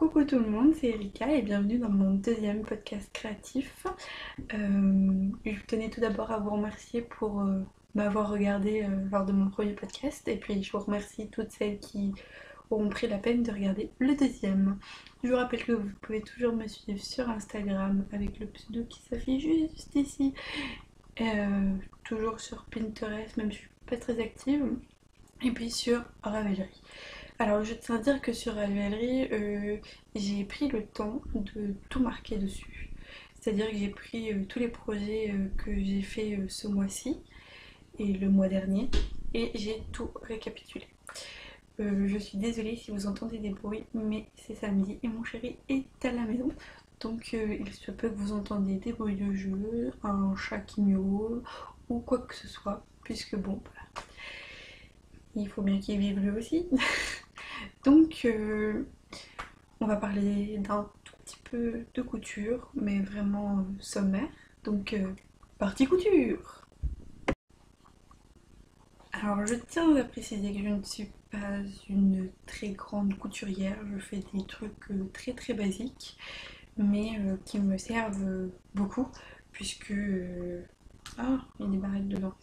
Coucou tout le monde, c'est Erika et bienvenue dans mon deuxième podcast créatif. Je tenais tout d'abord à vous remercier pour m'avoir regardé lors de mon premier podcast et puis je vous remercie toutes celles qui auront pris la peine de regarder le deuxième. Je vous rappelle que vous pouvez toujours me suivre sur Instagram avec le pseudo qui s'affiche juste ici. Toujours sur Pinterest, même si je suis pas très active. Et puis sur Ravelry. Alors je tiens à dire que sur Ravelry, j'ai pris le temps de tout marquer dessus. C'est-à-dire que j'ai pris tous les projets que j'ai fait ce mois-ci et le mois dernier et j'ai tout récapitulé. Je suis désolée si vous entendez des bruits, mais c'est samedi et mon chéri est à la maison. Donc il se peut que vous entendiez des bruits de jeu, un chat qui miaule ou quoi que ce soit, puisque bon, voilà, il faut bien qu'il vive lui aussi. Donc on va parler d'un tout petit peu de couture, mais vraiment sommaire. Donc partie couture. Alors je tiens à préciser que je ne suis pas une très grande couturière, je fais des trucs très très basiques, mais qui me servent beaucoup, puisque... Ah, il y a des barrettes dedans.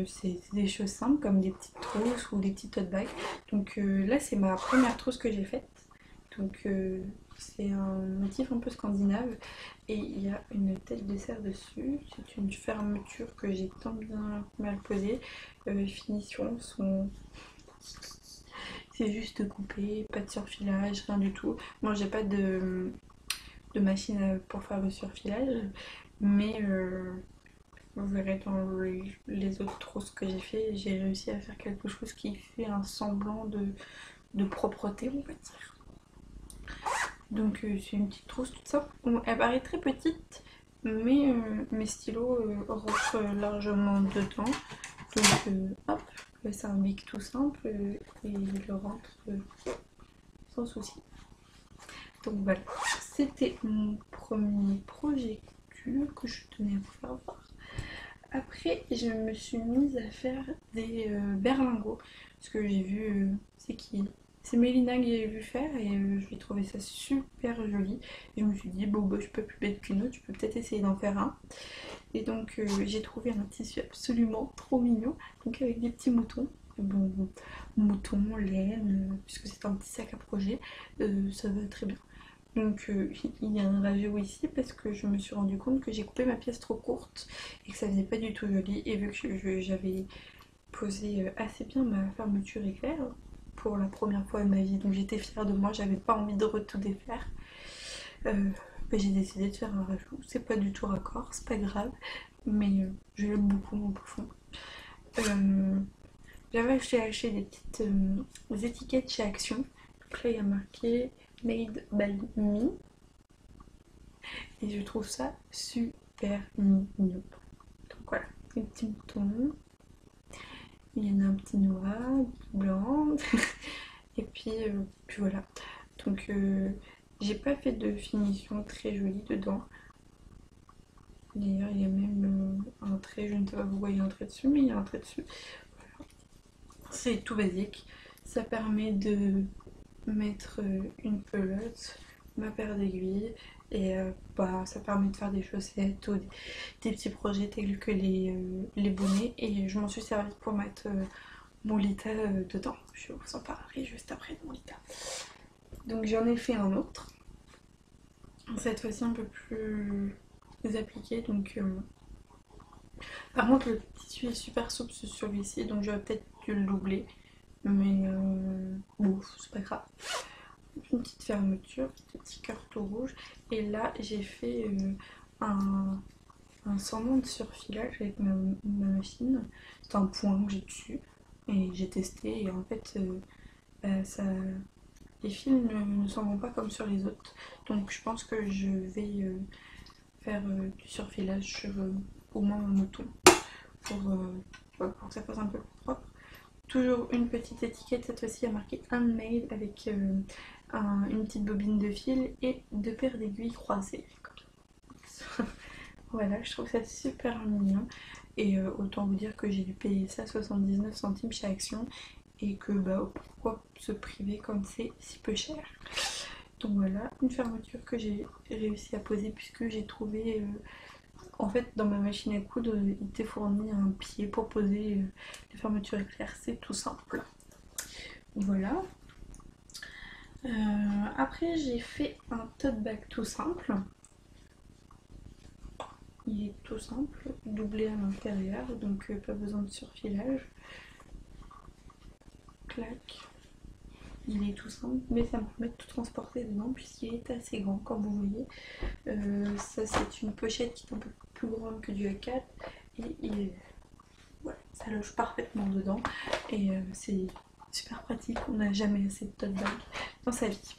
C'est des choses simples comme des petites trousses ou des petites tote bags. Donc là c'est ma première trousse que j'ai faite. Donc c'est un motif un peu scandinave et il y a une tête de cerf dessus. C'est une fermeture que j'ai tant bien mal posée. Les finitions sont... C'est juste coupé, pas de surfilage, rien du tout. Moi j'ai pas de machine pour faire le surfilage, mais vous verrez dans les autres trousses que j'ai fait, j'ai réussi à faire quelque chose qui fait un semblant de propreté, on va dire. Donc c'est une petite trousse toute simple. Bon, elle paraît très petite, mais mes stylos rentrent largement dedans. Donc hop, c'est un bic tout simple et il rentre sans souci. Donc voilà, c'était mon premier projet couture que je tenais à vous faire voir. Après, je me suis mise à faire des berlingots. Parce que j'ai vu... c'est qui? C'est Mélina que j'ai vu faire et je lui ai trouvé ça super joli. Et je me suis dit, bon, bah, je peux plus bête qu'une autre, je peux peut-être essayer d'en faire un. Et donc, j'ai trouvé un tissu absolument trop mignon. Donc, avec des petits moutons. Bon, moutons, laine, puisque c'est un petit sac à projet, ça va très bien. Donc il y a un review ici parce que je me suis rendu compte que j'ai coupé ma pièce trop courte et que ça faisait pas du tout joli. Et vu que j'avais posé assez bien ma fermeture éclair pour la première fois de ma vie, donc j'étais fière de moi, j'avais pas envie de tout défaire. J'ai décidé de faire un rajout. C'est pas du tout raccord, c'est pas grave, mais je l'aime beaucoup mon bouffon. J'avais acheté des petites étiquettes chez Action. Donc là il y a marqué Made by Me. Et je trouve ça super mignon. Donc voilà, les petits boutons. Il y en a un petit noir, un petit blanc. Et puis voilà. Donc j'ai pas fait de finition très jolie dedans. D'ailleurs il y a même un trait, je ne sais pas si vous voyez un trait dessus, mais il y a un trait dessus. Voilà. C'est tout basique. Ça permet de mettre une pelote, ma paire d'aiguilles et ça permet de faire des chaussettes ou des petits projets tels que les bonnets et je m'en suis servi pour mettre mon Lita dedans. Je vous en parlerai juste après de mon Lita. Donc j'en ai fait un autre, cette fois-ci un peu plus appliqué. Donc par contre le tissu est super souple sur celui-ci, donc j'aurais peut-être dû le doubler, mais bon c'est pas grave. Une petite fermeture, petit cœur tout rouge. Et là, j'ai fait un semblant de surfilage avec ma machine. C'est un point que j'ai dessus. Et j'ai testé. Et en fait, les fils ne s'en vont pas comme sur les autres. Donc, je pense que je vais faire du surfilage sur au moins mon mouton. Pour que ça fasse un peu plus propre. Toujours une petite étiquette, cette fois-ci, à marqué Handmade avec une petite bobine de fil et deux paires d'aiguilles croisées. Voilà, je trouve ça super mignon. Et autant vous dire que j'ai dû payer ça 79 centimes chez Action. et que bah pourquoi se priver quand c'est si peu cher. Donc voilà, une fermeture que j'ai réussi à poser puisque j'ai trouvé en fait dans ma machine à coudre il était fourni un pied pour poser les fermetures éclairs, c'est tout simple. Voilà. Après j'ai fait un tote bag tout simple. Il est tout simple, doublé à l'intérieur, donc pas besoin de surfilage. Clac. Il est tout simple, mais ça me permet de tout transporter dedans puisqu'il est assez grand, comme vous voyez. Ça c'est une pochette qui est un peu plus grande que du A4 et voilà, ça loge parfaitement dedans et c'est super pratique. On n'a jamais assez de tote bag dans sa vie.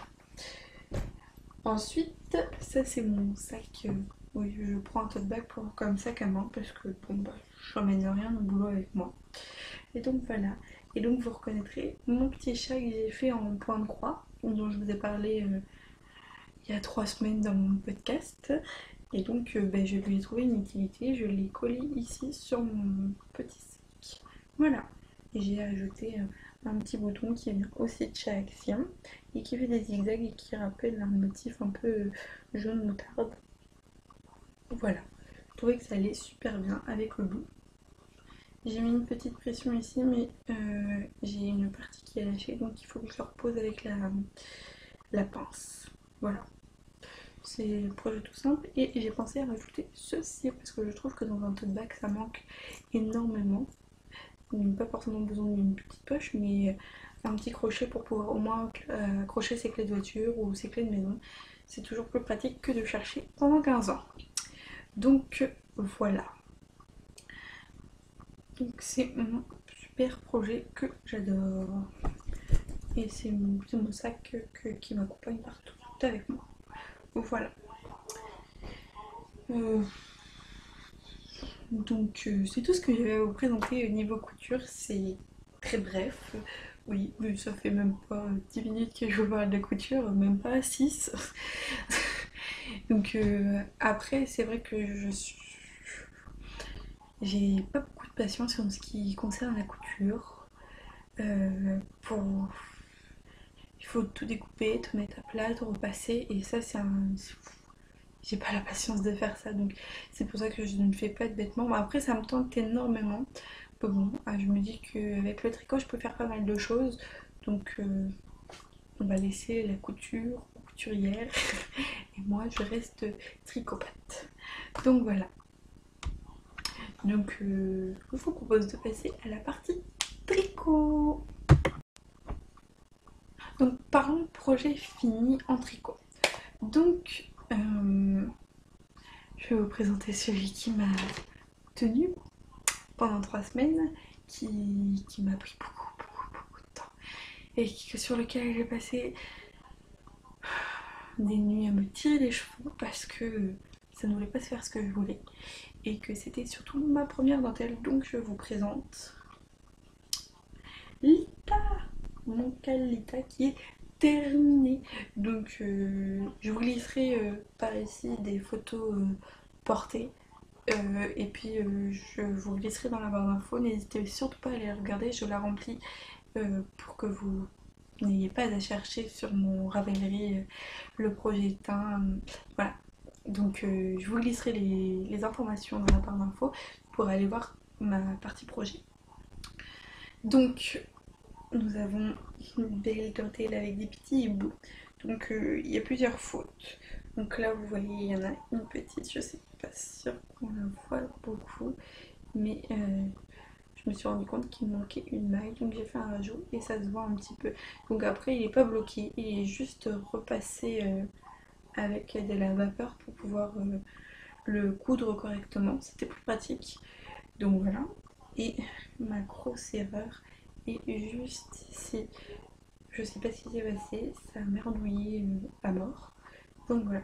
Ensuite, ça c'est mon sac. Oui, je prends un tote bag comme sac à main parce que bon bah je ramène rien au boulot avec moi. Et donc voilà. Et donc vous reconnaîtrez mon petit chat que j'ai fait en point de croix, dont je vous ai parlé il y a 3 semaines dans mon podcast. Et donc je lui ai trouvé une utilité, je l'ai collé ici sur mon petit sac. Voilà. Et j'ai ajouté un petit bouton qui vient aussi de chez Action et qui fait des zigzags et qui rappelle un motif un peu jaune moutarde. Voilà. Je trouvais que ça allait super bien avec le bout. J'ai mis une petite pression ici, mais j'ai une partie qui est lâchée, donc il faut que je le repose avec la pince. Voilà. C'est le projet tout simple. Et j'ai pensé à rajouter ceci, parce que je trouve que dans un tote bag, ça manque énormément. Pas forcément besoin d'une petite poche, mais un petit crochet pour pouvoir au moins accrocher ses clés de voiture ou ses clés de maison. C'est toujours plus pratique que de chercher pendant 15 ans. Donc voilà. Donc c'est mon super projet que j'adore. Et c'est mon sac qui m'accompagne partout avec moi. Voilà. Donc c'est tout ce que j'avais à vous présenter au niveau couture. C'est très bref. Oui, mais ça fait même pas 10 minutes que je vous parle de couture, même pas 6. Donc après, c'est vrai que j'ai pas beaucoup de patience en ce qui concerne la couture. Pour Il faut tout découper, tout mettre à plat, tout repasser et ça j'ai pas la patience de faire ça, donc c'est pour ça que je ne fais pas de vêtements. Mais après ça me tente énormément. Bon, je me dis qu'avec le tricot je peux faire pas mal de choses, donc on va laisser la couture aux couturières et moi je reste tricopate. Donc voilà. Donc je vous propose de passer à la partie tricot. Donc parlons projet fini en tricot. Donc je vais vous présenter celui qui m'a tenu pendant 3 semaines, qui m'a pris beaucoup de temps et sur lequel j'ai passé des nuits à me tirer les cheveux parce que ça ne voulait pas se faire ce que je voulais et que c'était surtout ma première dentelle. Donc je vous présente Lita, mon cal Lita qui est terminé. Donc je vous glisserai par ici des photos portées et puis je vous glisserai dans la barre d'infos. N'hésitez surtout pas à aller regarder, je la remplis pour que vous n'ayez pas à chercher sur mon Ravelry le projet teint. Voilà. Donc je vous glisserai les informations dans la barre d'infos pour aller voir ma partie projet. Donc nous avons une belle dentelle avec des petits hiboux. Donc il y a plusieurs fautes. Donc là vous voyez il y en a une petite, je sais pas sûr qu'on la voit beaucoup, mais je me suis rendu compte qu'il me manquait une maille, donc j'ai fait un rajout et ça se voit un petit peu. Donc après il est pas bloqué, il est juste repassé avec de la vapeur pour pouvoir le coudre correctement, c'était plus pratique. Donc voilà, et ma grosse erreur est juste ici. Je sais pas ce qui s'est passé, ça a merdouillé à mort. Donc voilà.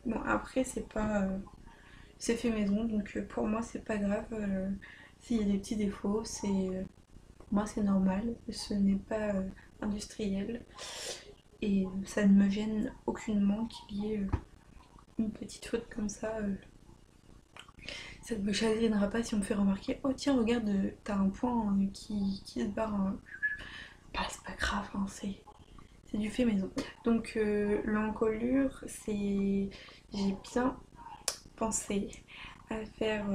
Bon après c'est pas... c'est fait maison, donc pour moi c'est pas grave. S'il y a des petits défauts, pour moi c'est normal. Ce n'est pas industriel. Et ça ne me gêne aucunement qu'il y ait une petite faute comme ça. Ça ne me chagrinera pas si on me fait remarquer: oh tiens regarde, t'as un point qui se barre. c'est pas grave, hein, c'est du fait maison. Donc l'encolure, c'est... J'ai bien pensé à faire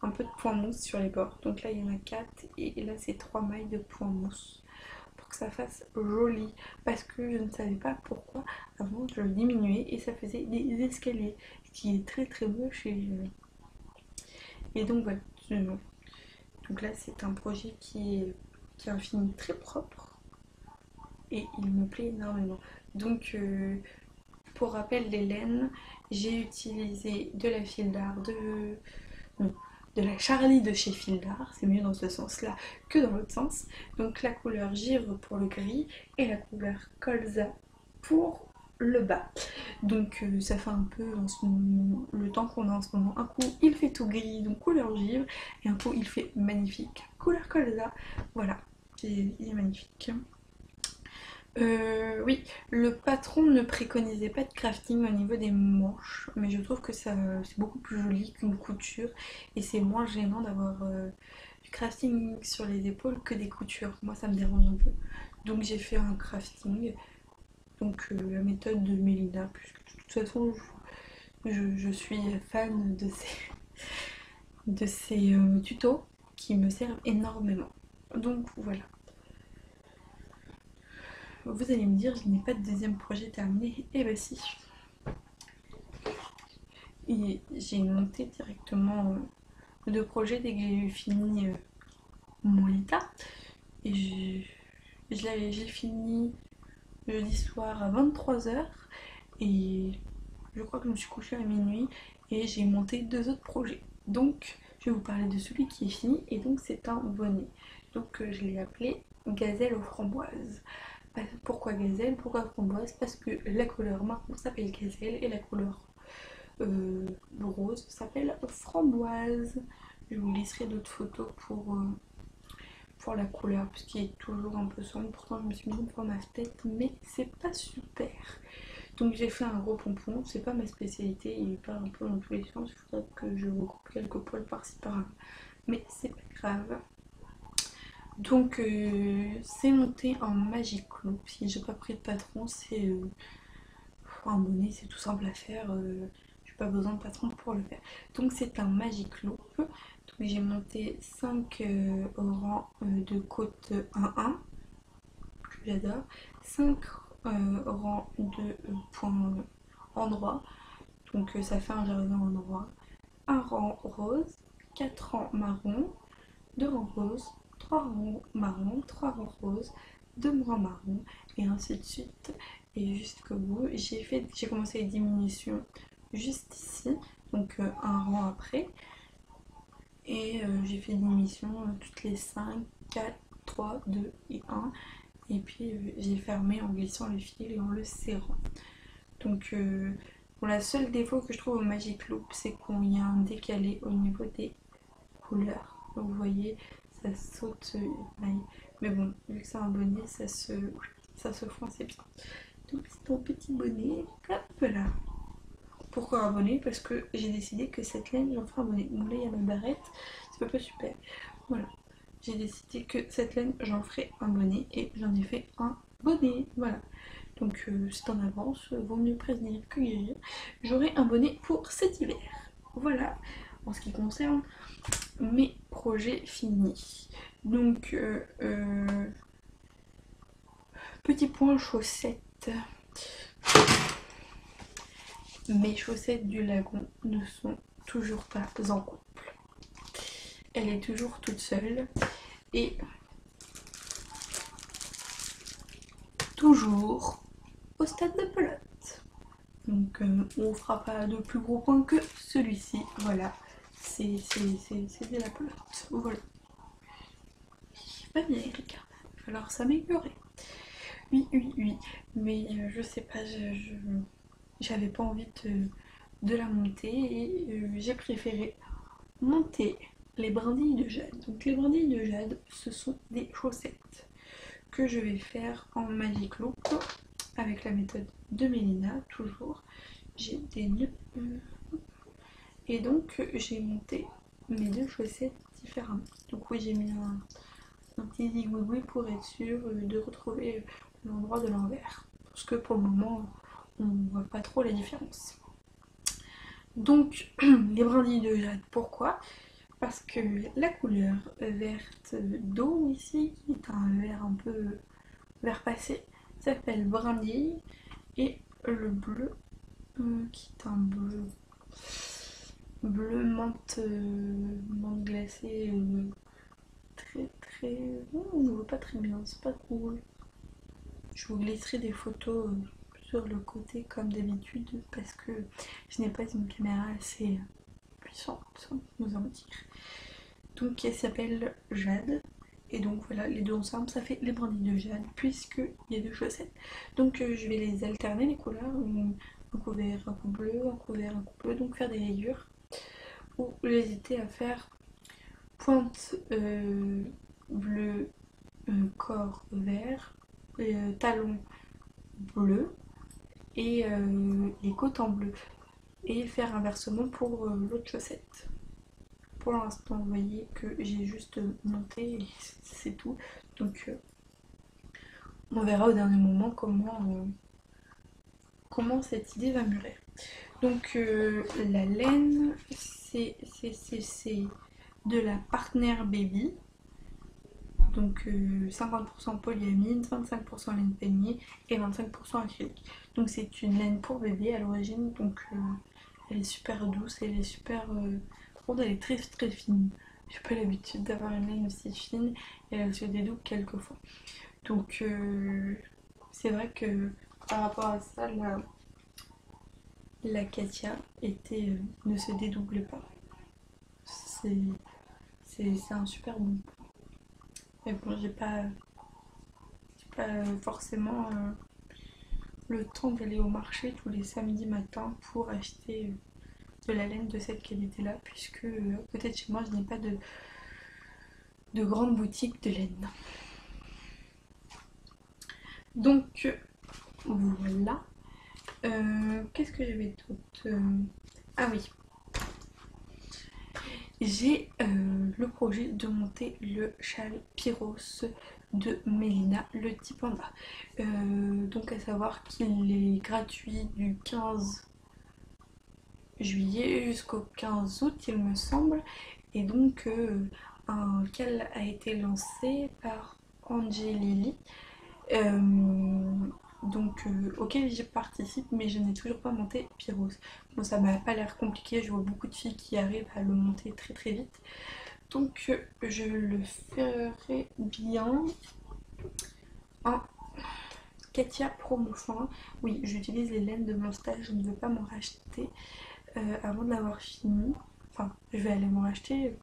un peu de point mousse sur les bords. Donc là il y en a 4 et là c'est 3 mailles de point mousse pour que ça fasse joli. Parce que je ne savais pas pourquoi avant je le diminuais et ça faisait des escaliers. Ce qui est très très moche et donc voilà. Donc là c'est un projet qui a un fini très propre et il me plaît énormément. Donc pour rappel les laines, j'ai utilisé de la fil d'art non, de la Charlie de chez Fil d'Art, c'est mieux dans ce sens-là que dans l'autre sens. Donc la couleur givre pour le gris et la couleur colza pour le bas. Donc ça fait un peu en ce moment, le temps qu'on a en ce moment. Un coup il fait tout gris, donc couleur givre, et un coup il fait magnifique, couleur colza. Voilà, il est magnifique. Oui, le patron ne préconisait pas de crafting au niveau des manches, mais je trouve que ça c'est beaucoup plus joli qu'une couture et c'est moins gênant d'avoir du crafting sur les épaules que des coutures. Moi ça me dérange un peu. Donc j'ai fait un crafting, donc la méthode de Mélina, puisque de toute façon je suis fan de ces tutos qui me servent énormément. Donc voilà. Vous allez me dire, je n'ai pas de deuxième projet terminé. Eh ben si. Et j'ai monté directement deux projets dès que j'ai eu fini mon Lita. Et j'ai fini jeudi soir à 23h. Et je crois que je me suis couchée à minuit. Et j'ai monté deux autres projets. Donc je vais vous parler de celui qui est fini. Et donc c'est un bonnet. Donc je l'ai appelé Gazelle aux framboises. Pourquoi gazelle? Pourquoi framboise? Parce que la couleur marron s'appelle gazelle et la couleur rose s'appelle framboise. Je vous laisserai d'autres photos pour la couleur, parce qu'il est toujours un peu sombre. Pourtant je me suis mis une pour ma tête, mais c'est pas super. Donc j'ai fait un gros pompon, c'est pas ma spécialité, il part un peu dans tous les sens, il faudrait que je recoupe quelques poils par-ci par-là. Mais c'est pas grave. Donc c'est monté en Magic Loop. Si j'ai pas pris de patron, c'est un bonnet, c'est tout simple à faire. J'ai pas besoin de patron pour le faire. Donc c'est un Magic Loop. Donc j'ai monté 5 rangs de côte 1-1 que j'adore, 5 rangs de points endroit. Donc ça fait un jardin endroit. Un rang rose, 4 rangs marron, 2 rangs roses, 3 rangs marron, 3 rangs roses, 2 rangs marron, et ainsi de suite. Et jusqu'au bout, j'ai commencé les diminutions juste ici, donc un rang après. Et j'ai fait des diminutions toutes les 5, 4, 3, 2 et 1. Et puis j'ai fermé en glissant le fil et en le serrant. Donc bon, la seule défaut que je trouve au Magic Loop, c'est qu'il y a un décalé au niveau des couleurs. Donc vous voyez, ça saute mais bon, vu que c'est un bonnet, ça se fond assez bien. Donc c'est ton petit bonnet, hop là. Pourquoi un bonnet? Parce que j'ai décidé que cette laine, j'en ferai un bonnet. Bon là il y a ma barrette, c'est pas super. Voilà, j'ai décidé que cette laine, j'en ferai un bonnet et j'en ai fait un bonnet. Voilà. Donc c'est en avance, vaut mieux prévenir que guérir. J'aurai un bonnet pour cet hiver. Voilà, en ce qui concerne mes projets finis. Donc petit point chaussettes. Mes chaussettes du lagon ne sont toujours pas en couple. Elle est toujours toute seule et toujours au stade de pelote. Donc on fera pas de plus gros point que celui-ci. Voilà, c'est de la pelote. Voilà. Pas bien Erika, il va falloir s'améliorer. Oui, mais je sais pas, j'avais pas envie de la monter et j'ai préféré monter les brindilles de jade. Donc les brindilles de jade, ce sont des chaussettes que je vais faire en Magic Loop avec la méthode de Mélina, toujours. J'ai des nœuds et donc j'ai monté mes deux chaussettes différemment. Donc oui, j'ai mis un petit zigouigoui pour être sûr de retrouver l'endroit de l'envers. Parce que pour le moment, on voit pas trop la différence. Donc, les brindilles de jade, pourquoi? Parce que la couleur verte d'eau ici, qui est un vert un peu vert passé, s'appelle brindille. Et le bleu, qui est un bleu menthe, menthe glacée, très très... on ne voit pas très bien, c'est pas cool. Je vous glisserai des photos sur le côté comme d'habitude parce que je n'ai pas une caméra assez puissante, nous allons dire. Donc elle s'appelle Jade. Et donc voilà, les deux ensemble, ça fait les brindilles de jade, puisqu'il y a deux chaussettes. Donc je vais les alterner, les couleurs. Un coup vert, un coup bleu, un coup vert, un coup bleu. Donc faire des rayures. Ou hésiter à faire pointe bleu, corps vert, talon bleu et les côtes en bleu. Et faire inversement pour l'autre chaussette. Pour l'instant, vous voyez que j'ai juste monté et c'est tout. Donc on verra au dernier moment comment cette idée va mûrir. Donc la laine, c'est de la Partner Baby. Donc 50% polyamide, 25% laine peignée et 25% acrylique. Donc c'est une laine pour bébé à l'origine. Donc elle est super douce, elle est super... Par contre elle est très très fine. J'ai pas l'habitude d'avoir une laine aussi fine et elle se dédouble quelquefois. Donc c'est vrai que par rapport à ça, la Katia ne se dédouble pas. C'est un super bon point. Mais bon, j'ai pas forcément le temps d'aller au marché tous les samedis matins pour acheter de la laine de cette qualité-là, puisque à côté de chez moi, je n'ai pas de grande boutique de laine. Donc voilà. Qu'est-ce que j'avais d'autre? Ah oui. J'ai le projet de monter le châle Pyros de Mélina, le petit panda. Donc à savoir qu'il est gratuit du 15 juillet jusqu'au 15 août il me semble. Et donc un cal a été lancé par Angelili. Donc auquel je participe mais je n'ai toujours pas monté Pyros. Bon, ça m'a pas l'air compliqué, je vois beaucoup de filles qui arrivent à le monter très très vite. Donc je le ferai bien en Katia Promo Fin. Oui, j'utilise les laines de mon stage, je ne veux pas m'en racheter avant de l'avoir fini. Enfin, je vais aller m'en racheter.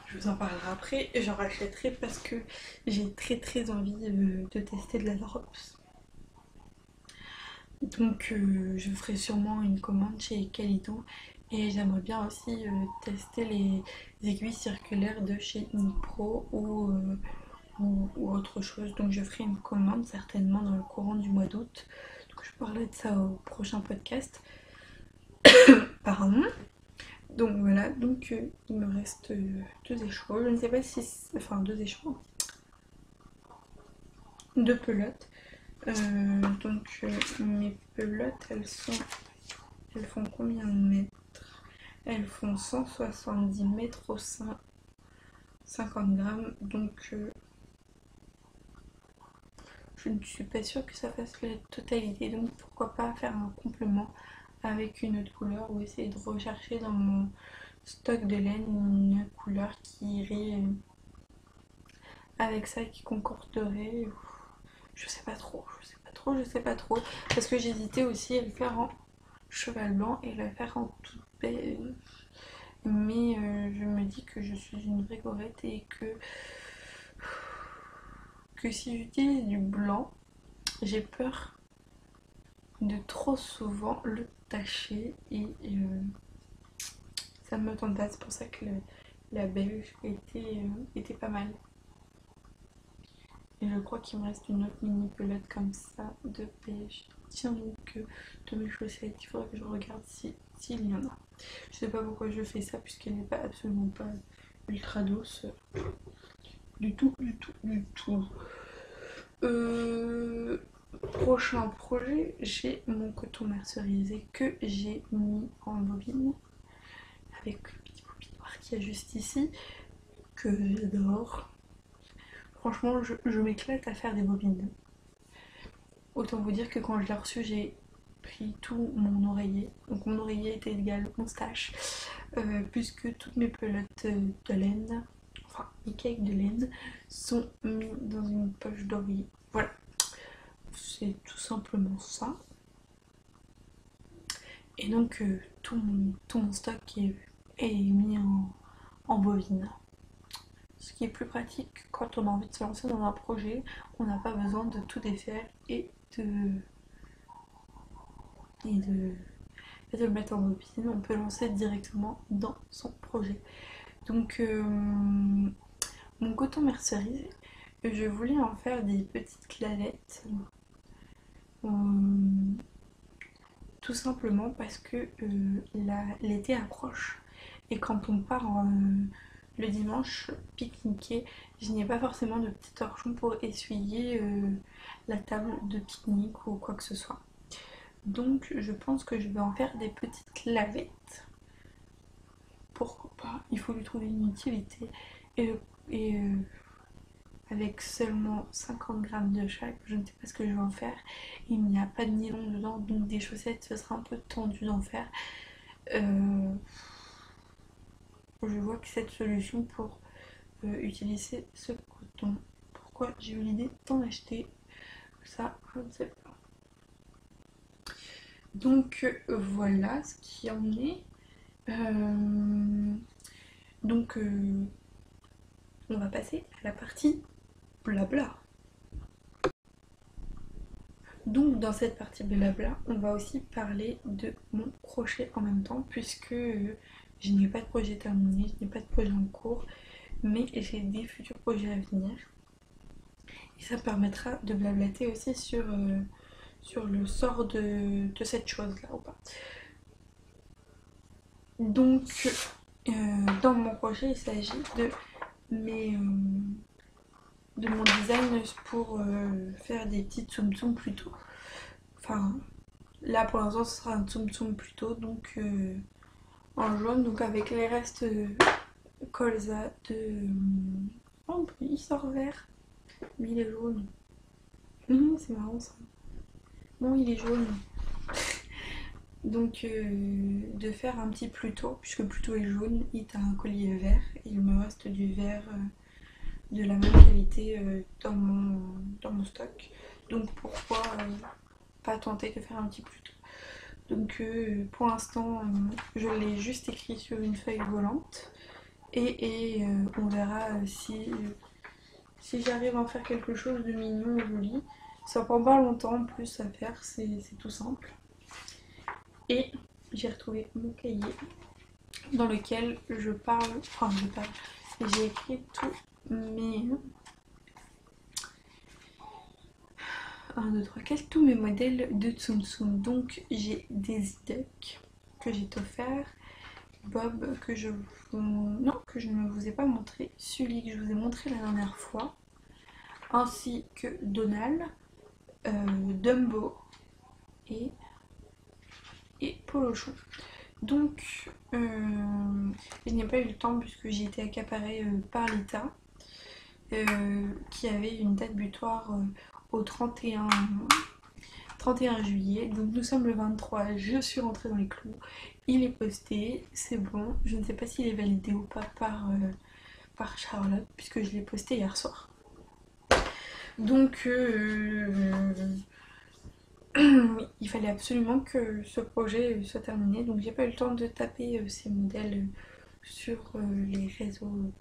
Je vous en parlerai après. J'en rachèterai parce que j'ai très très envie de tester de la drops. Donc je ferai sûrement une commande chez Calidou et j'aimerais bien aussi tester les aiguilles circulaires de chez Nipro ou autre chose. Donc je ferai une commande certainement dans le courant du mois d'août. Donc je parlerai de ça au prochain podcast. Pardon. Donc voilà, donc il me reste deux échos. Je ne sais pas si... Enfin deux échos. Deux pelotes. Donc mes pelotes, elles font combien de mètres? Elles font 170 mètres au 50 grammes. Donc je ne suis pas sûre que ça fasse la totalité. Donc pourquoi pas faire un complément avec une autre couleur ou essayer de rechercher dans mon stock de laine une couleur qui irait avec ça, qui concorderait. Je sais pas trop. Parce que j'hésitais aussi à le faire en cheval blanc et le faire en toute belle. Mais je me dis que je suis une vraie gorette et que si j'utilise du blanc, j'ai peur de trop souvent le tacher et ça me tente pas. C'est pour ça que la beige était pas mal. Et je crois qu'il me reste une autre mini pelote comme ça de beige. Tiens donc de mes chaussettes, il faudrait que je regarde s'il y en a. Je sais pas pourquoi je fais ça puisqu'elle n'est pas absolument pas ultra douce. Du tout, du tout, du tout. Prochain projet, j'ai mon coton mercerisé que j'ai mis en bobine avec le petit bobine noir qui est juste ici, que j'adore. Franchement, je m'éclate à faire des bobines. Autant vous dire que quand je l'ai reçu, j'ai pris tout mon oreiller. Donc mon oreiller était égal moustache, puisque toutes mes pelotes de laine, enfin mes cakes de laine, sont mis dans une poche d'oreiller. Voilà, c'est tout simplement ça. Et donc tout mon stock est mis en bobine. Ce qui est plus pratique quand on a envie de se lancer dans un projet, on n'a pas besoin de tout défaire et de le mettre en bobine, on peut lancer directement dans son projet. Donc mon coton mercerisé, je voulais en faire des petites clavettes. Tout simplement parce que l'été approche et quand on part le dimanche pique-niquer, je n'ai pas forcément de petit torchon pour essuyer la table de pique-nique ou quoi que ce soit. Donc je pense que je vais en faire des petites clavettes. Pourquoi pas, il faut lui trouver une utilité. Et avec seulement 50 grammes de chaque, je ne sais pas ce que je vais en faire. Il n'y a pas de nylon dedans, donc des chaussettes, ce sera un peu tendu d'en faire. Je vois que cette solution pour utiliser ce coton. Pourquoi j'ai eu l'idée d'en acheter? Ça, je ne sais pas. Donc voilà ce qui en est. Donc on va passer à la partie blabla. Donc dans cette partie blabla, on va aussi parler de mon crochet en même temps, puisque je n'ai pas de projet terminé, je n'ai pas de projet en cours, mais j'ai des futurs projets à venir. Et ça permettra de blablater aussi sur le sort de cette chose-là ou pas. Donc dans mon projet, il s'agit de mon design pour faire des petits tsum tsum plutôt. Enfin, là pour l'instant ce sera un tsum tsum plutôt, donc en jaune, donc avec les restes colza de... Oh, il sort vert, mais il est jaune. C'est marrant ça. Non, il est jaune. Donc de faire un petit Pluto, puisque Pluto est jaune, il a un collier vert, et il me reste du vert de la même qualité dans mon stock. Donc pourquoi pas tenter de faire un petit Pluto. Donc pour l'instant je l'ai juste écrit sur une feuille volante et on verra si j'arrive à en faire quelque chose de mignon et joli. Ça prend pas longtemps en plus à faire, c'est tout simple. Et j'ai retrouvé mon cahier dans lequel j'ai écrit tous mes... 1, 2, 3, 4, tous mes modèles de Tsum Tsum. Donc j'ai des ducks que j'ai offert, Bob que je ne vous ai pas montré, Sully que je vous ai montré la dernière fois, ainsi que Donald, Dumbo et Polochon. Donc je n'ai pas eu le temps puisque j'ai été accaparée par l'État qui avait une date butoir au 31 juillet. Donc nous sommes le 23, je suis rentrée dans les clous, il est posté, c'est bon. Je ne sais pas s'il est validé ou pas par Charlotte puisque je l'ai posté hier soir. Donc il fallait absolument que ce projet soit terminé, donc j'ai pas eu le temps de taper ces modèles sur les réseaux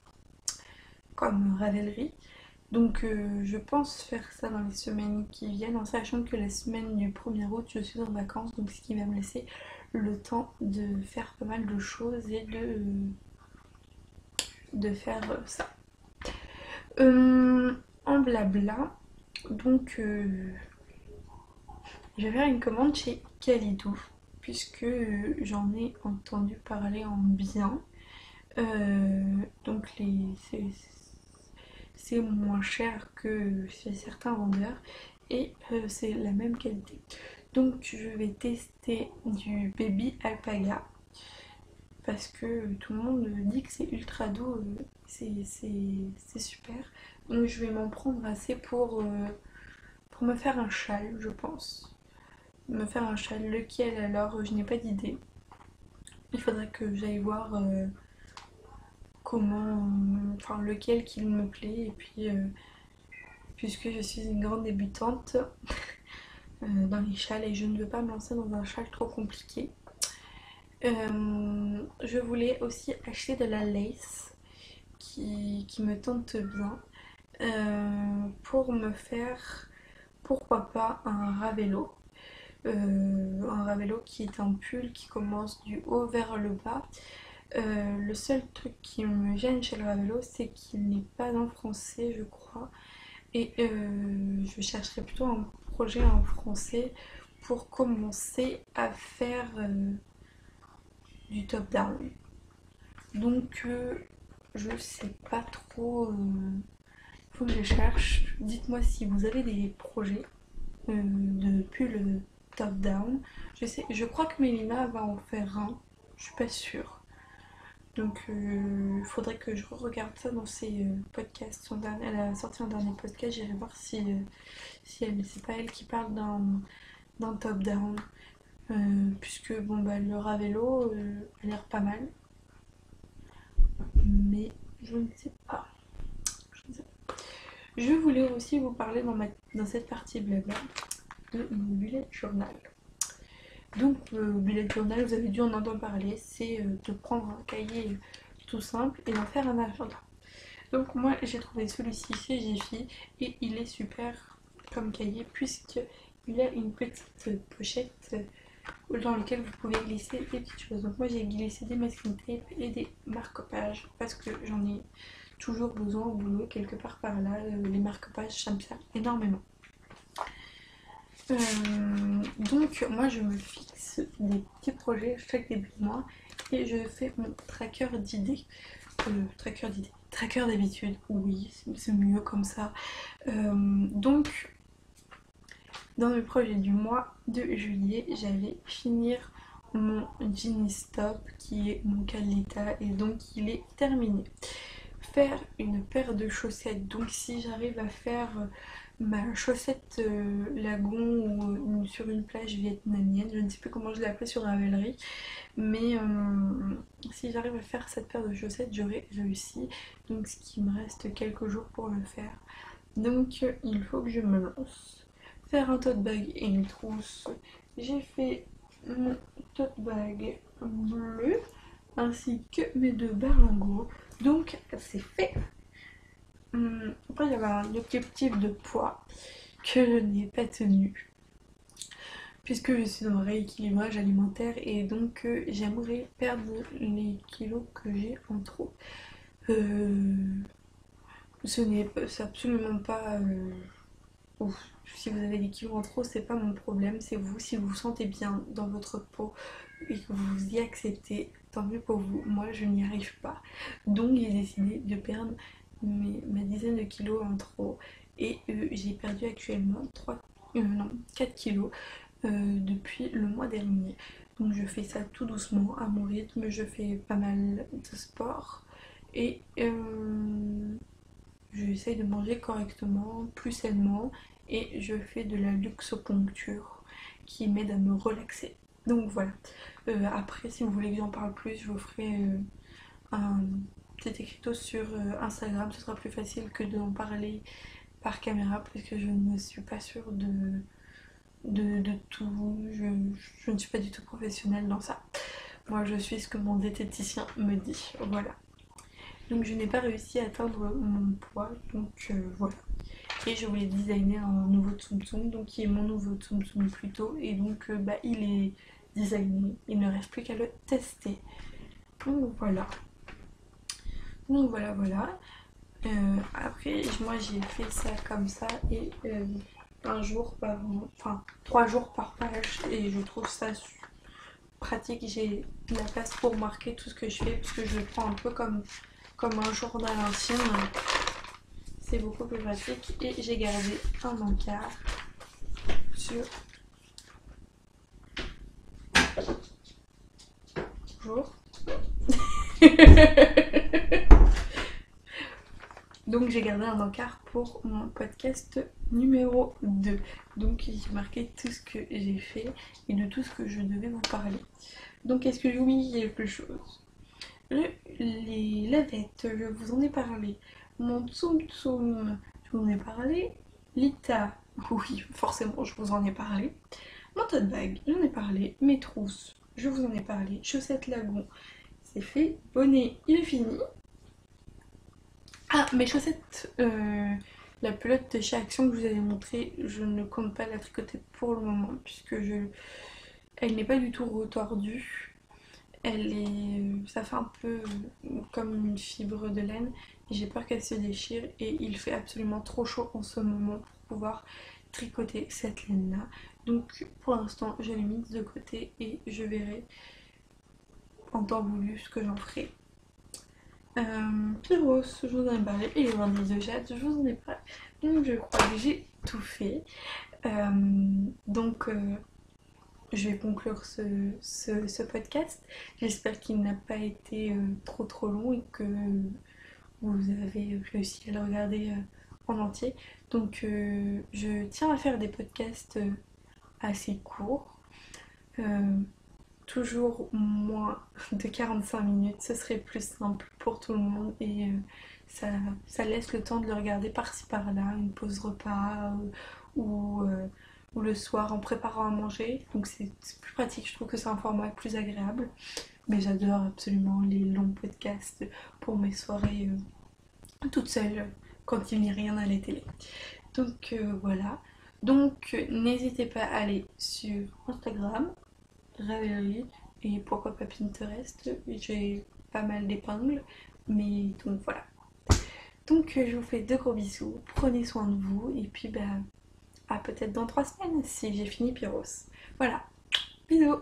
comme Ravelry. Donc je pense faire ça dans les semaines qui viennent, en sachant que la semaine du 1er août je suis en vacances, donc ce qui va me laisser le temps de faire pas mal de choses et de faire ça. En blabla, donc je vais faire une commande chez Kalidou, puisque j'en ai entendu parler en bien. Donc c'est moins cher que chez certains vendeurs et c'est la même qualité. Donc je vais tester du Baby Alpaga parce que tout le monde dit que c'est ultra doux, c'est super. Donc je vais m'en prendre assez pour me faire un châle, je pense. Me faire un châle, lequel alors, je n'ai pas d'idée. Il faudrait que j'aille voir comment, enfin lequel qu'il me plaît et puis puisque je suis une grande débutante dans les châles et je ne veux pas me lancer dans un châle trop compliqué. Je voulais aussi acheter de la lace qui me tente bien pour me faire, pourquoi pas, un ravello qui est un pull qui commence du haut vers le bas. Le seul truc qui me gêne chez le ravello, c'est qu'il n'est pas en français, je crois. Et je chercherai plutôt un projet en français pour commencer à faire du top down. Donc je sais pas trop, faut que je cherche. Dites-moi si vous avez des projets de pull top down. Je crois que Mélina va en faire un, je suis pas sûre. Donc il faudrait que je regarde ça dans ses podcasts. Elle a sorti un dernier podcast, j'irai voir si c'est pas elle qui parle d'un top down. Puisque bon bah le Ravello a l'air pas mal. Mais je ne sais pas. Je voulais aussi vous parler dans cette partie blabla de mon bullet journal. Donc bullet journal, vous avez dû en entendre parler, c'est de prendre un cahier tout simple et d'en faire un agenda. Donc moi j'ai trouvé celui-ci chez Jiffy et il est super comme cahier puisqu'il a une petite pochette dans laquelle vous pouvez glisser des petites choses. Donc moi j'ai glissé des masking tape et des marque-pages parce que j'en ai toujours besoin au boulot quelque part par là. Les marque-pages ça me sert énormément. Donc moi je me fixe des petits projets chaque début de mois et je fais mon tracker d'idées. Tracker d'habitude, oui, c'est mieux comme ça. Donc dans le projet du mois de juillet, j'allais finir mon Genie Stop qui est mon Calita et donc il est terminé. Faire une paire de chaussettes, donc si j'arrive à faire ma chaussette lagon ou sur une plage vietnamienne, je ne sais plus comment je l'ai appelée sur Ravelry, mais si j'arrive à faire cette paire de chaussettes, j'aurai réussi. Donc ce qui me reste quelques jours pour le faire. Donc il faut que je me lance. Faire un tote bag et une trousse. J'ai fait mon tote bag bleu ainsi que mes deux berlingots. Donc c'est fait. Après il y avait un objectif de poids que je n'ai pas tenu puisque je suis dans le rééquilibrage alimentaire et donc j'aimerais perdre les kilos que j'ai en trop. C'est absolument pas ouf. Si vous avez des kilos en trop, c'est pas mon problème, c'est vous. Si vous vous sentez bien dans votre peau et que vous vous y acceptez, tant mieux pour vous. Moi, je n'y arrive pas. Donc, j'ai décidé de perdre ma dizaine de kilos en trop. Et j'ai perdu actuellement 4 kilos depuis le mois dernier. Donc, je fais ça tout doucement, à mon rythme. Je fais pas mal de sport. Et j'essaye de manger correctement, plus sainement. Et je fais de la luxoponcture qui m'aide à me relaxer. Donc voilà. Après, si vous voulez que j'en parle plus, je vous ferai un petit écrito sur Instagram. Ce sera plus facile que d'en parler par caméra parce que je ne suis pas sûre de tout. Je ne suis pas du tout professionnelle dans ça. Moi, je suis ce que mon diététicien me dit. Voilà. Donc je n'ai pas réussi à atteindre mon poids. Donc voilà. Et je voulais designer un nouveau Tsum Tsum, donc qui est mon nouveau Tsum Tsum plutôt, et donc il est designé, il ne reste plus qu'à le tester. Donc voilà. Donc voilà. Après, moi j'ai fait ça comme ça, et un jour par, enfin 3 jours par page, et je trouve ça pratique. J'ai de la place pour marquer tout ce que je fais, parce que je le prends un peu comme un journal intime. c'est beaucoup plus pratique. Et j'ai gardé un encart sur... Bonjour. Donc j'ai gardé un encart pour mon podcast numéro 2. Donc j'ai marqué tout ce que j'ai fait et de tout ce que je devais vous parler. Donc est-ce que j'ai oublié quelque chose? Les lavettes, je vous en ai parlé. Mon tsum tsum, je vous en ai parlé. Lita, oui, forcément, je vous en ai parlé. Mon tote bag, j'en ai parlé. Mes trousses, je vous en ai parlé. Chaussettes lagon, c'est fait. Bonnet, il est fini. Ah, mes chaussettes, la pelote de chez Action que je vous avais montré, je ne compte pas la tricoter pour le moment puisque elle n'est pas du tout retordue. Ça fait un peu comme une fibre de laine et j'ai peur qu'elle se déchire et il fait absolument trop chaud en ce moment pour pouvoir tricoter cette laine là. Donc pour l'instant je l'ai mise de côté et je verrai en temps voulu ce que j'en ferai. Pyros, je vous en ai parlé, et les indices de chat, je vous en ai parlé. Donc je crois que j'ai tout fait. Donc je vais conclure ce podcast. J'espère qu'il n'a pas été trop long et que vous avez réussi à le regarder en entier. Donc je tiens à faire des podcasts assez courts. Toujours moins de 45 minutes, ce serait plus simple pour tout le monde et ça laisse le temps de le regarder par-ci par-là, une pause repas ou le soir en préparant à manger. Donc c'est plus pratique, je trouve que c'est un format plus agréable. Mais j'adore absolument les longs podcasts pour mes soirées toute seule quand il n'y a rien à la télé. Donc voilà. Donc n'hésitez pas à aller sur Instagram, Ravelry et pourquoi pas Pinterest. J'ai pas mal d'épingles, mais donc voilà. Donc je vous fais de gros bisous, prenez soin de vous et puis à peut-être dans 3 semaines si j'ai fini Pyros. Voilà, bisous.